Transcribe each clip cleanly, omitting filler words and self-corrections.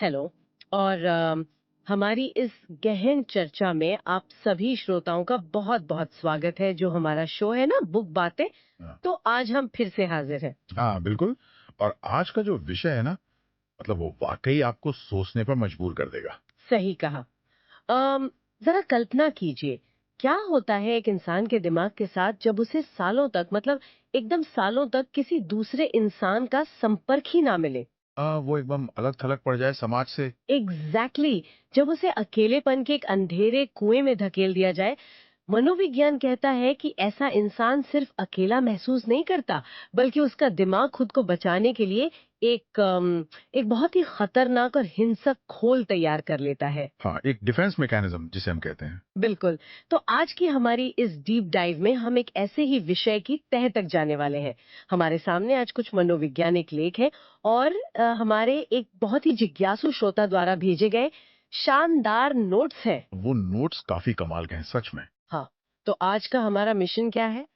Hello. और हमारी इस गहन चर्चा में आप सभी श्रोताओं का बहुत बहुत स्वागत है। जो हमारा शो है ना, बुक बातें, हाँ तो आज हम फिर से हाजिर हैं। हाँ, बिल्कुल। और आज का जो विषय है ना, मतलब वो वाकई आपको सोचने पर मजबूर कर देगा। सही कहा। अम, जरा कल्पना कीजिए, क्या होता है एक इंसान के दिमाग के साथ जब उसे सालों तक, मतलब एकदम सालों तक किसी दूसरे इंसान का संपर्क ही ना मिले। वो एकदम अलग थलग पड़ जाए समाज से। एग्जैक्टली exactly, जब उसे अकेलेपन के एक अंधेरे कुएं में धकेल दिया जाए। मनोविज्ञान कहता है कि ऐसा इंसान सिर्फ अकेला महसूस नहीं करता, बल्कि उसका दिमाग खुद को बचाने के लिए एक बहुत ही खतरनाक और हिंसक खोल तैयार कर लेता है। हाँ, एक डिफेंस मैकेनिज्म जिसे हम कहते हैं। बिल्कुल। तो आज की हमारी इस डीप डाइव में हम एक ऐसे ही विषय की तह तक जाने वाले हैं। हमारे सामने आज कुछ मनोवैज्ञानिक लेख हैं और हमारे एक बहुत ही जिज्ञासु श्रोता द्वारा भेजे गए शानदार नोट्स हैं। वो नोट्स काफी कमाल के हैं सच में। हाँ, तो आज का हमारा मिशन क्या है?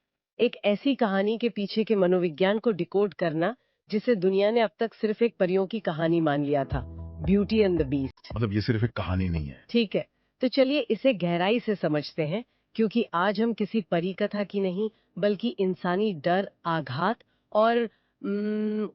एक ऐसी कहानी के पीछे के मनोविज्ञान को डिकोड करना, जिसे दुनिया ने अब तक सिर्फ एक परियों की कहानी मान लिया था, ब्यूटी एंड द बीस्ट। मतलब ये सिर्फ एक कहानी नहीं है। ठीक है, तो चलिए इसे गहराई से समझते हैं, क्योंकि आज हम किसी परी कथा की नहीं, बल्कि इंसानी डर, आघात और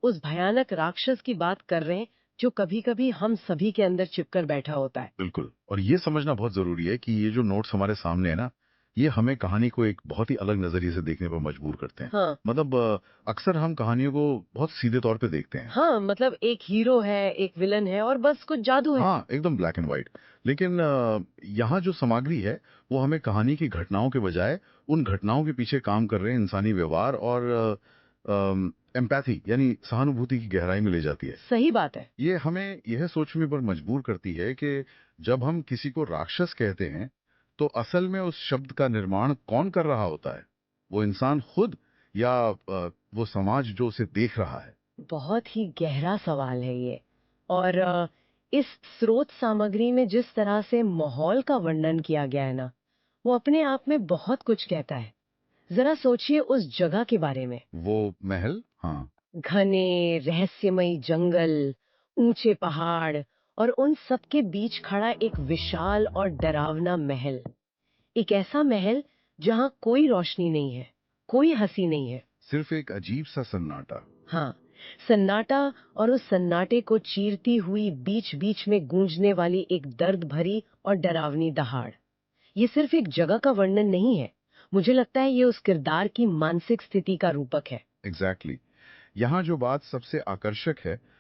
उस भयानक राक्षस की बात कर रहे हैं, जो कभी-कभी हम सभी के अंदर छिपकर बैठा होता है। बिल्कुल। और ये समझना बहुत जरूरी है कि ये जो नोट्स हमारे सामने है ना, ये हमें कहानी को एक बहुत ही अलग नजरिए से देखने पर मजबूर करते हैं। हाँ। मतलब अक्सर हम कहानियों को बहुत सीधे तौर पे देखते हैं। हाँ, मतलब एक हीरो है, एक विलन है और बस कुछ जादू है। हाँ, एकदम ब्लैक एंड व्हाइट। लेकिन यहाँ जो सामग्री है, वो हमें कहानी की घटनाओं के बजाय उन घटनाओं के पीछे काम कर रहे हैं इंसानी व्यवहार और एम्पैथी यानी सहानुभूति की गहराई में ले जाती है। सही बात है। ये हमें यह सोचने पर मजबूर करती है कि जब हम किसी को राक्षस कहते हैं, तो असल में उस शब्द का निर्माण कौन कर रहा होता है? वो इंसान खुद या वो समाज जो उसे देख रहा है? बहुत ही गहरा सवाल है ये। और इस स्रोत सामग्री में जिस तरह से माहौल का वर्णन किया गया है ना, वो अपने आप में बहुत कुछ कहता है। जरा सोचिए उस जगह के बारे में। वो महल, हाँ। घने रहस्यमयी जंगल, ऊंचे पहाड़ और उन सब के बीच खड़ा एक विशाल और डरावना महल। एक ऐसा महल जहां कोई रोशनी नहीं है, कोई हंसी नहीं है। सिर्फ एक अजीब सा सन्नाटा। हाँ, सन्नाटा। और उस सन्नाटे को चीरती हुई बीच बीच में गूंजने वाली एक दर्द भरी और डरावनी दहाड़। ये सिर्फ एक जगह का वर्णन नहीं है, मुझे लगता है ये उस किरदार की मानसिक स्थिति का रूपक है। Exactly exactly. यहाँ जो बात सबसे आकर्षक है,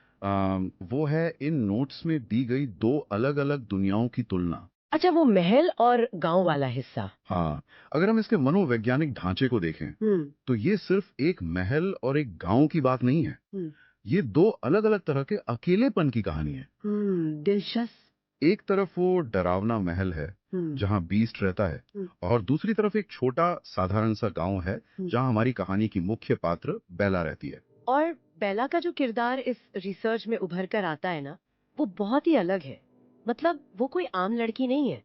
वो है इन नोट्स में दी गई दो अलग अलग दुनियाओं की तुलना। अच्छा, वो महल और गांव वाला हिस्सा। हाँ, अगर हम इसके मनोवैज्ञानिक ढांचे को देखें, हम्म। तो ये सिर्फ एक महल और एक गांव की बात नहीं है। हम्म। ये दो अलग अलग तरह के अकेलेपन की कहानी है। दिलचस्प। एक तरफ वो डरावना महल है हम्म। जहाँ बीस्ट रहता है, हम्म। और दूसरी तरफ एक छोटा साधारण सा गांव है हम्म। जहाँ हमारी कहानी की मुख्य पात्र बेला रहती है। और बेला का जो किरदार इस रिसर्च में उभर कर आता है ना, वो बहुत ही अलग है। मतलब वो कोई आम लड़की नहीं है।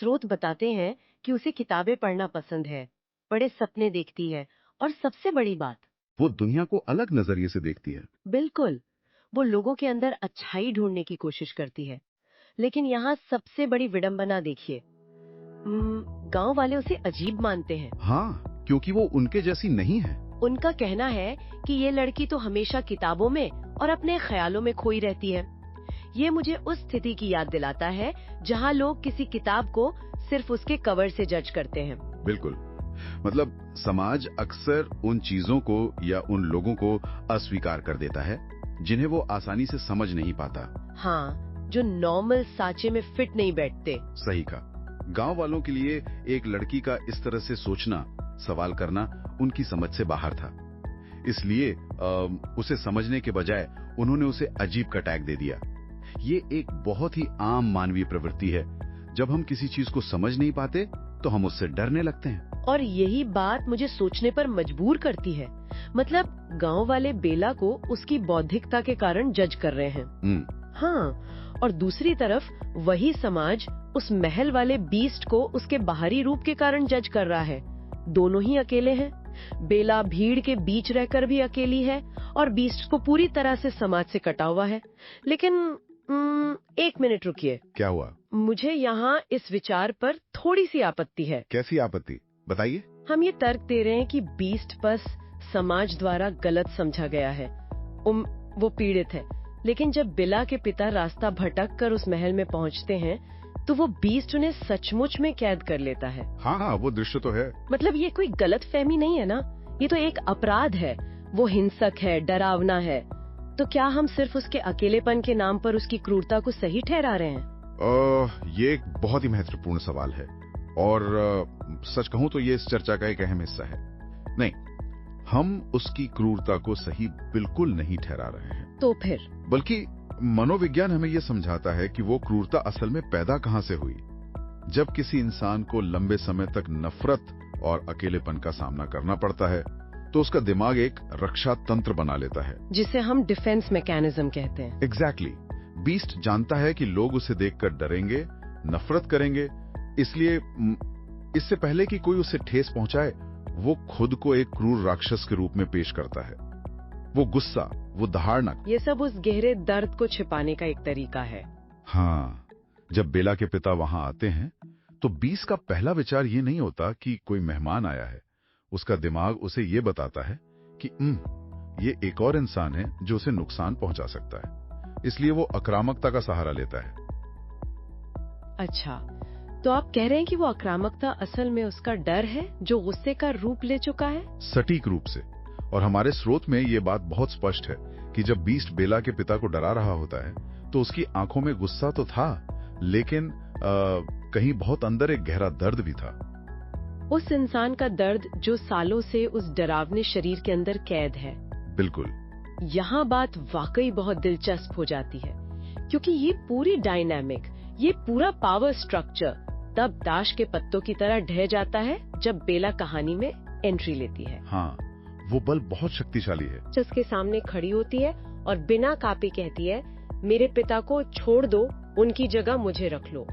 स्रोत बताते हैं कि उसे किताबें पढ़ना पसंद है, बड़े सपने देखती है, और सबसे बड़ी बात, वो दुनिया को अलग नजरिए से देखती है। बिल्कुल, वो लोगों के अंदर अच्छाई ढूंढने की कोशिश करती है। लेकिन यहाँ सबसे बड़ी विडंबना देखिए, गांव वाले उसे अजीब मानते हैं। हाँ, क्योंकि वो उनके जैसी नहीं है। उनका कहना है कि ये लड़की तो हमेशा किताबों में और अपने ख्यालों में खोई रहती है। ये मुझे उस स्थिति की याद दिलाता है जहाँ लोग किसी किताब को सिर्फ उसके कवर से जज करते हैं। बिल्कुल। मतलब समाज अक्सर उन चीजों को या उन लोगों को अस्वीकार कर देता है जिन्हें वो आसानी से समझ नहीं पाता। हाँ, जो नॉर्मल सांचे में फिट नहीं बैठते। सही कहा। गांव वालों के लिए एक लड़की का इस तरह से सोचना, सवाल करना उनकी समझ से बाहर था। इसलिए उसे समझने के बजाय उन्होंने उसे अजीब का टैग दे दिया। ये एक बहुत ही आम मानवीय प्रवृत्ति है। जब हम किसी चीज को समझ नहीं पाते तो हम उससे डरने लगते हैं। और यही बात मुझे सोचने पर मजबूर करती है। मतलब गांव वाले बेला को उसकी बौद्धिकता के कारण जज कर रहे हैं। हाँ, और दूसरी तरफ वही समाज उस महल वाले बीस्ट को उसके बाहरी रूप के कारण जज कर रहा है। दोनों ही अकेले हैं। बेला भीड़ के बीच रहकर भी अकेली है और बीस्ट को पूरी तरह से समाज से कटा हुआ है। लेकिन एक मिनट रुकिए। क्या हुआ? मुझे यहाँ इस विचार पर थोड़ी सी आपत्ति है। कैसी आपत्ति? बताइए। हम ये तर्क दे रहे हैं कि बीस्ट बस समाज द्वारा गलत समझा गया है, वो पीड़ित है। लेकिन जब बिला के पिता रास्ता भटक कर उस महल में पहुँचते हैं तो वो बीस्ट उन्हें सचमुच में कैद कर लेता है। हाँ, वो दृश्य तो है। मतलब ये कोई गलतफहमी नहीं है ना, ये तो एक अपराध है। वो हिंसक है, डरावना है। तो क्या हम सिर्फ उसके अकेलेपन के नाम पर उसकी क्रूरता को सही ठहरा रहे हैं? ये एक बहुत ही महत्वपूर्ण सवाल है और सच कहूं तो ये इस चर्चा का एक अहम हिस्सा है। नहीं, हम उसकी क्रूरता को सही बिल्कुल नहीं ठहरा रहे हैं। तो फिर? बल्कि मनोविज्ञान हमें यह समझाता है कि वो क्रूरता असल में पैदा कहां से हुई। जब किसी इंसान को लंबे समय तक नफरत और अकेलेपन का सामना करना पड़ता है तो उसका दिमाग एक रक्षा तंत्र बना लेता है, जिसे हम डिफेंस मैकेनिज्म कहते हैं। एग्जैक्टली। बीस्ट जानता है कि लोग उसे देखकर डरेंगे, नफरत करेंगे, इसलिए इससे पहले कि कोई उसे ठेस पहुंचाए वो खुद को एक क्रूर राक्षस के रूप में पेश करता है। वो गुस्सा, वो दहाड़ना, ये सब उस गहरे दर्द को छिपाने का एक तरीका है। हाँ, जब बेला के पिता वहां आते हैं तो बीस्ट का पहला विचार ये नहीं होता कि कोई मेहमान आया है। उसका दिमाग उसे ये बताता है कि ये एक और इंसान है जो उसे नुकसान पहुंचा सकता है, इसलिए वो आक्रामकता का सहारा लेता है। अच्छा, तो आप कह रहे हैं कि वो आक्रामकता असल में उसका डर है जो गुस्से का रूप ले चुका है? सटीक रूप से। और हमारे स्रोत में ये बात बहुत स्पष्ट है कि जब बीस्ट बेला के पिता को डरा रहा होता है तो उसकी आंखों में गुस्सा तो था, लेकिन कहीं बहुत अंदर एक गहरा दर्द भी था। उस इंसान का दर्द जो सालों से उस डरावने शरीर के अंदर कैद है। बिल्कुल। यहाँ बात वाकई बहुत दिलचस्प हो जाती है, क्योंकि ये पूरी डायनामिक, ये पूरा पावर स्ट्रक्चर तब दाश के पत्तों की तरह ढह जाता है जब बेला कहानी में एंट्री लेती है। हाँ, वो बल बहुत शक्तिशाली है। जिसके सामने खड़ी होती है और बिना कापे कहती है, मेरे पिता को छोड़ दो, उनकी जगह मुझे रख लो।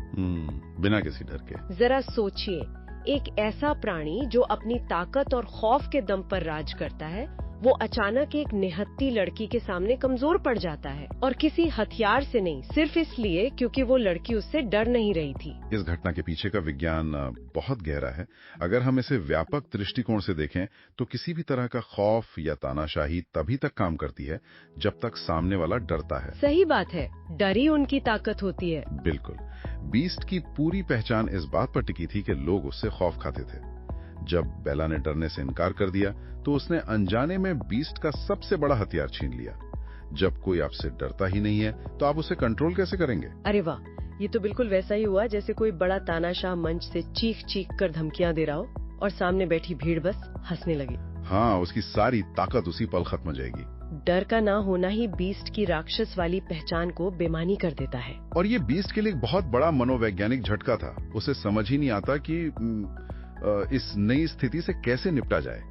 बिना किसी डर के। जरा सोचिए, एक ऐसा प्राणी जो अपनी ताकत और खौफ के दम पर राज करता है, वो अचानक एक निहत्ती लड़की के सामने कमजोर पड़ जाता है, और किसी हथियार से नहीं, सिर्फ इसलिए क्योंकि वो लड़की उससे डर नहीं रही थी। इस घटना के पीछे का विज्ञान बहुत गहरा है। अगर हम इसे व्यापक दृष्टिकोण से देखें तो किसी भी तरह का खौफ या तानाशाही तभी तक काम करती है जब तक सामने वाला डरता है। सही बात है, डर ही उनकी ताकत होती है। बिल्कुल। बीस्ट की पूरी पहचान इस बात पर टिकी थी कि लोग उससे खौफ खाते थे। जब बेला ने डरने से इनकार कर दिया तो उसने अनजाने में बीस्ट का सबसे बड़ा हथियार छीन लिया। जब कोई आपसे डरता ही नहीं है तो आप उसे कंट्रोल कैसे करेंगे? अरे वाह, ये तो बिल्कुल वैसा ही हुआ जैसे कोई बड़ा तानाशाह मंच से चीख चीख कर धमकियां दे रहा हो और सामने बैठी भीड़ बस हंसने लगी। हाँ, उसकी सारी ताकत उसी पल खत्म हो जाएगी। डर का ना होना ही बीस्ट की राक्षस वाली पहचान को बेमानी कर देता है। और ये बीस्ट के लिए एक बहुत बड़ा मनोवैज्ञानिक झटका था। उसे समझ ही नहीं आता कि इस नई स्थिति से कैसे निपटा जाए,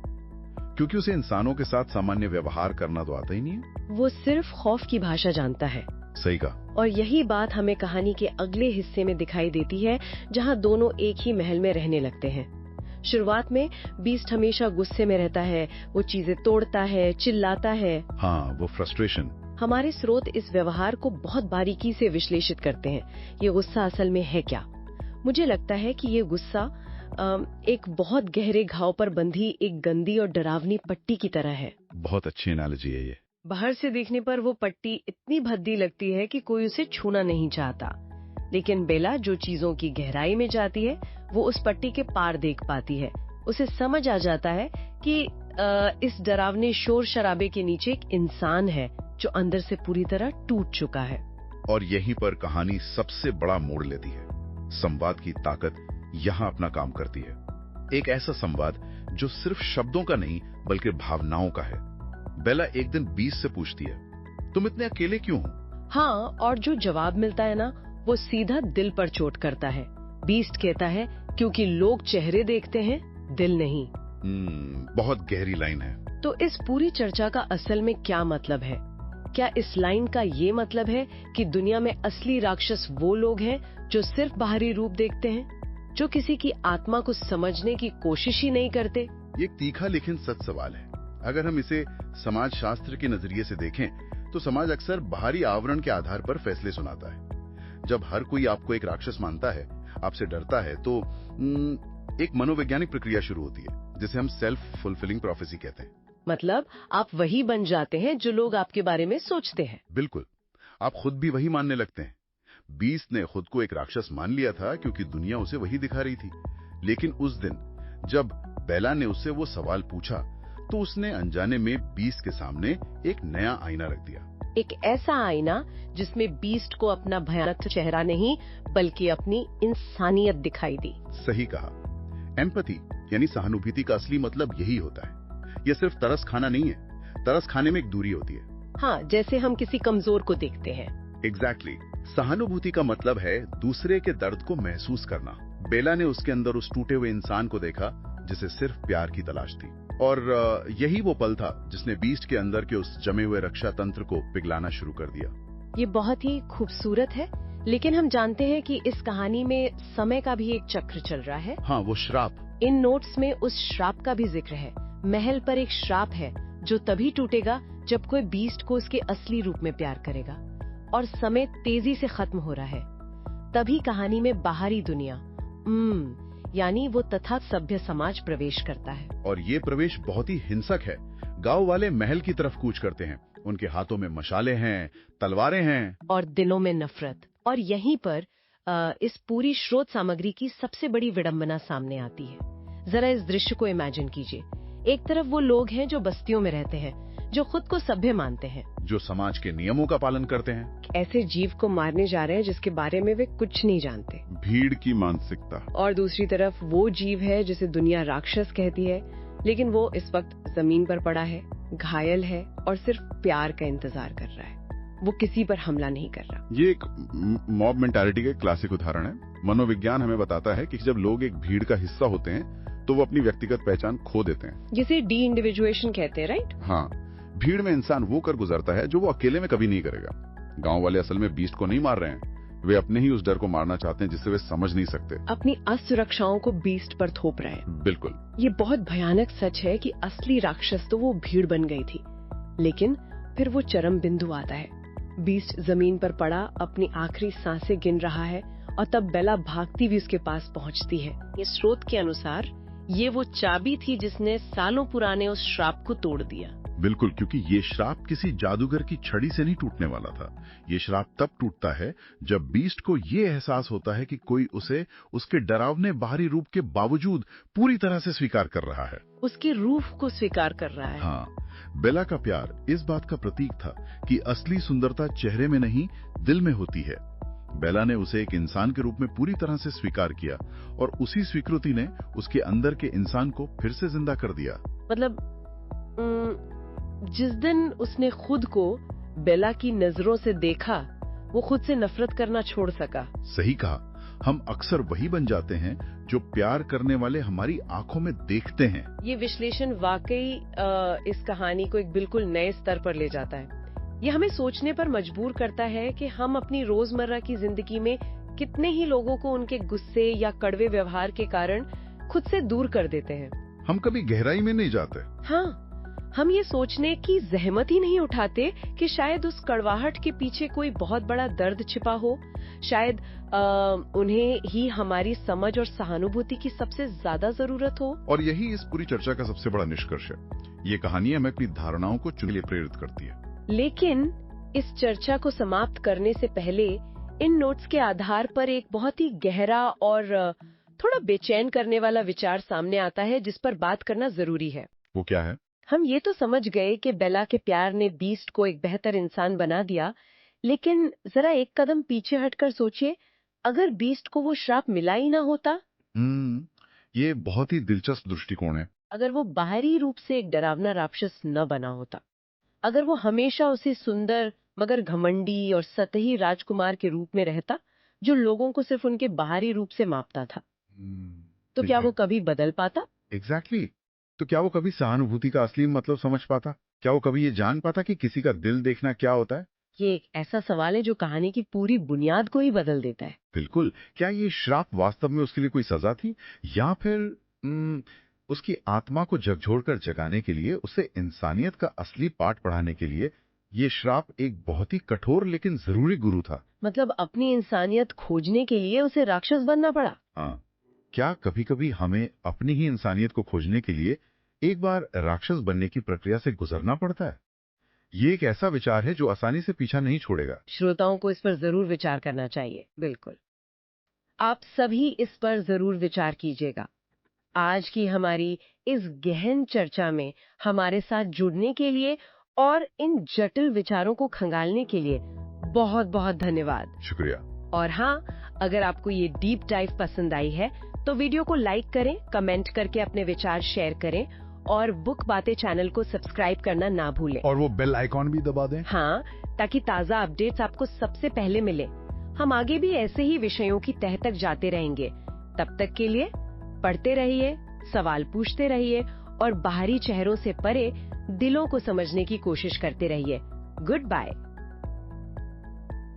क्योंकि उसे इंसानों के साथ सामान्य व्यवहार करना तो आता ही नहीं है। वो सिर्फ खौफ की भाषा जानता है। सही कहा। और यही बात हमें कहानी के अगले हिस्से में दिखाई देती है, जहाँ दोनों एक ही महल में रहने लगते हैं। शुरुआत में बीस्ट हमेशा गुस्से में रहता है, वो चीजें तोड़ता है, चिल्लाता है। हाँ, वो फ्रस्ट्रेशन। हमारे स्रोत इस व्यवहार को बहुत बारीकी से विश्लेषित करते हैं। ये गुस्सा असल में है क्या? मुझे लगता है कि ये गुस्सा एक बहुत गहरे घाव पर बंधी एक गंदी और डरावनी पट्टी की तरह है। बहुत अच्छी एनालॉजी है ये। बाहर से देखने पर वो पट्टी इतनी भद्दी लगती है कि कोई उसे छूना नहीं चाहता, लेकिन बेला जो चीजों की गहराई में जाती है वो उस पट्टी के पार देख पाती है। उसे समझ आ जाता है कि इस डरावने शोर शराबे के नीचे एक इंसान है जो अंदर से पूरी तरह टूट चुका है। और यहीं पर कहानी सबसे बड़ा मोड़ लेती है। संवाद की ताकत यहाँ अपना काम करती है। एक ऐसा संवाद जो सिर्फ शब्दों का नहीं बल्कि भावनाओं का है। बेला एक दिन बीस्ट से पूछती है, तुम इतने अकेले क्यों हो? हाँ, और जो जवाब मिलता है ना, वो सीधा दिल पर चोट करता है। बीस्ट कहता है, क्योंकि लोग चेहरे देखते हैं, दिल नहीं। बहुत गहरी लाइन है। तो इस पूरी चर्चा का असल में क्या मतलब है? क्या इस लाइन का ये मतलब है कि दुनिया में असली राक्षस वो लोग हैं जो सिर्फ बाहरी रूप देखते हैं, जो किसी की आत्मा को समझने की कोशिश ही नहीं करते? ये एक तीखा लेकिन सच सवाल है। अगर हम इसे समाज शास्त्र के नजरिए से देखें तो समाज अक्सर बाहरी आवरण के आधार पर फैसले सुनाता है। जब हर कोई आपको एक राक्षस मानता है, आपसे डरता है, तो एक मनोवैज्ञानिक प्रक्रिया शुरू होती है जिसे हम सेल्फ फुलफिलिंग प्रोफेसी कहते हैं। मतलब आप वही बन जाते हैं जो लोग आपके बारे में सोचते हैं। बिल्कुल, आप खुद भी वही मानने लगते हैं। बीस्ट ने खुद को एक राक्षस मान लिया था क्योंकि दुनिया उसे वही दिखा रही थी। लेकिन उस दिन जब बेला ने उससे वो सवाल पूछा, तो उसने अनजाने में बीस्ट के सामने एक नया आईना रख दिया। एक ऐसा आईना जिसमें बीस्ट को अपना भयानक चेहरा नहीं बल्कि अपनी इंसानियत दिखाई दी। सही कहा। एम्पैथी यानी सहानुभूति का असली मतलब यही होता है। यह सिर्फ तरस खाना नहीं है, तरस खाने में एक दूरी होती है। हाँ, जैसे हम किसी कमजोर को देखते हैं। एग्जैक्टली। सहानुभूति का मतलब है दूसरे के दर्द को महसूस करना। बेला ने उसके अंदर उस टूटे हुए इंसान को देखा जिसे सिर्फ प्यार की तलाश थी, और यही वो पल था जिसने बीस्ट के अंदर के उस जमे हुए रक्षा तंत्र को पिघलाना शुरू कर दिया। ये बहुत ही खूबसूरत है, लेकिन हम जानते हैं कि इस कहानी में समय का भी एक चक्र चल रहा है। हाँ, वो श्राप। इन नोट्स में उस श्राप का भी जिक्र है। महल पर एक श्राप है जो तभी टूटेगा जब कोई बीस्ट को उसके असली रूप में प्यार करेगा, और समय तेजी से खत्म हो रहा है। तभी कहानी में बाहरी दुनिया यानी वो तथा सभ्य समाज प्रवेश करता है। और ये प्रवेश बहुत ही हिंसक है। गांव वाले महल की तरफ कूच करते हैं। उनके हाथों में मशाले हैं, तलवारें हैं और दिलों में नफरत। और यहीं पर इस पूरी स्रोत सामग्री की सबसे बड़ी विडंबना सामने आती है। जरा इस दृश्य को इमेजिन कीजिए। एक तरफ वो लोग हैं जो बस्तियों में रहते हैं, जो खुद को सभ्य मानते हैं, जो समाज के नियमों का पालन करते हैं। ऐसे जीव को मारने जा रहे हैं जिसके बारे में वे कुछ नहीं जानते। भीड़ की मानसिकता। और दूसरी तरफ वो जीव है जिसे दुनिया राक्षस कहती है, लेकिन वो इस वक्त जमीन पर पड़ा है, घायल है और सिर्फ प्यार का इंतजार कर रहा है। वो किसी पर हमला नहीं कर रहा। ये एक मॉब मेंटालिटी का क्लासिक उदाहरण है। मनोविज्ञान हमें बताता है कि जब लोग एक भीड़ का हिस्सा होते हैं तो वो अपनी व्यक्तिगत पहचान खो देते हैं, जिसे डी इंडिविजुएशन कहते हैं, राइट? हाँ, भीड़ में इंसान वो कर गुजरता है जो वो अकेले में कभी नहीं करेगा। गांव वाले असल में बीस्ट को नहीं मार रहे हैं, वे अपने ही उस डर को मारना चाहते हैं जिसे वे समझ नहीं सकते। अपनी असुरक्षाओं को बीस्ट पर थोप रहे हैं। बिल्कुल। ये बहुत भयानक सच है कि असली राक्षस तो वो भीड़ बन गई थी, लेकिन फिर वो चरम बिंदु आता है। बीस्ट जमीन पर पड़ा अपनी आखिरी सांसें गिन रहा है, और तब बेला भागती हुई उसके पास पहुंचती है। ये स्रोत के अनुसार ये वो चाबी थी जिसने सालों पुराने उस श्राप को तोड़ दिया। बिल्कुल, क्योंकि ये श्राप किसी जादूगर की छड़ी से नहीं टूटने वाला था। ये श्राप तब टूटता है जब बीस्ट को ये एहसास होता है कि कोई उसे उसके डरावने बाहरी रूप के बावजूद पूरी तरह से स्वीकार कर रहा है। उसके रूप को स्वीकार कर रहा है। हाँ, बेला का प्यार इस बात का प्रतीक था कि असली सुंदरता चेहरे में नहीं, दिल में होती है। बेला ने उसे एक इंसान के रूप में पूरी तरह से स्वीकार किया, और उसी स्वीकृति ने उसके अंदर के इंसान को फिर से जिंदा कर दिया। मतलब जिस दिन उसने खुद को बेला की नजरों से देखा, वो खुद से नफरत करना छोड़ सका। सही कहा। हम अक्सर वही बन जाते हैं जो प्यार करने वाले हमारी आंखों में देखते हैं। ये विश्लेषण वाकई इस कहानी को एक बिल्कुल नए स्तर पर ले जाता है। ये हमें सोचने पर मजबूर करता है कि हम अपनी रोजमर्रा की जिंदगी में कितने ही लोगों को उनके गुस्से या कड़वे व्यवहार के कारण खुद से दूर कर देते हैं। हम कभी गहराई में नहीं जाते। हाँ, हम ये सोचने की जहमत ही नहीं उठाते कि शायद उस कड़वाहट के पीछे कोई बहुत बड़ा दर्द छिपा हो। शायद उन्हें ही हमारी समझ और सहानुभूति की सबसे ज्यादा जरूरत हो। और यही इस पूरी चर्चा का सबसे बड़ा निष्कर्ष है। ये कहानी हमें अपनी धारणाओं को चुनने के लिए प्रेरित करती है। लेकिन इस चर्चा को समाप्त करने से पहले इन नोट्स के आधार पर एक बहुत ही गहरा और थोड़ा बेचैन करने वाला विचार सामने आता है जिस पर बात करना जरूरी है। वो क्या है? हम ये तो समझ गए कि बेला के प्यार ने बीस्ट को एक बेहतर इंसान बना दिया, लेकिन जरा एक कदम पीछे हटकर सोचिए, अगर बीस्ट को वो श्राप मिला ही ना होता। ये बहुत ही दिलचस्प दृष्टिकोण है। अगर वो बाहरी रूप से एक डरावना राक्षस न बना होता, अगर वो हमेशा उसी सुंदर मगर घमंडी और सतही राजकुमार के रूप में रहता जो लोगों को सिर्फ उनके बाहरी रूप से मापता था, तो क्या वो कभी बदल पाता? एग्जैक्टली। तो क्या वो कभी सहानुभूति का असली मतलब समझ पाता? क्या वो कभी ये जान पाता कि किसी का दिल देखना क्या होता है? ये एक ऐसा सवाल है जो कहानी की पूरी बुनियाद को ही बदल देता है। बिल्कुल। क्या ये श्राप वास्तव में उसके लिए कोई सजा थी, या फिर उसकी आत्मा को झकझोरकर जगाने के लिए, उसे इंसानियत का असली पाठ पढ़ाने के लिए ये श्राप एक बहुत ही कठोर लेकिन जरूरी गुरु था। मतलब अपनी इंसानियत खोजने के लिए उसे राक्षस बनना पड़ा। हाँ, क्या कभी कभी हमें अपनी ही इंसानियत को खोजने के लिए एक बार राक्षस बनने की प्रक्रिया से गुजरना पड़ता है? ये एक ऐसा विचार है जो आसानी से पीछा नहीं छोड़ेगा। श्रोताओं को इस पर जरूर विचार करना चाहिए। बिल्कुल, आप सभी इस पर जरूर विचार कीजिएगा। आज की हमारी इस गहन चर्चा में हमारे साथ जुड़ने के लिए और इन जटिल विचारों को खंगालने के लिए बहुत बहुत धन्यवाद। शुक्रिया। और हाँ, अगर आपको ये डीप डाइव पसंद आई है तो वीडियो को लाइक करें, कमेंट करके अपने विचार शेयर करें और बुक बातें चैनल को सब्सक्राइब करना ना भूलें। और वो बेल आइकॉन भी दबा दें। हाँ, ताकि ताज़ा अपडेट्स आपको सबसे पहले मिले। हम आगे भी ऐसे ही विषयों की तह तक जाते रहेंगे। तब तक के लिए पढ़ते रहिए, सवाल पूछते रहिए और बाहरी चेहरों से परे दिलों को समझने की कोशिश करते रहिए। Good bye.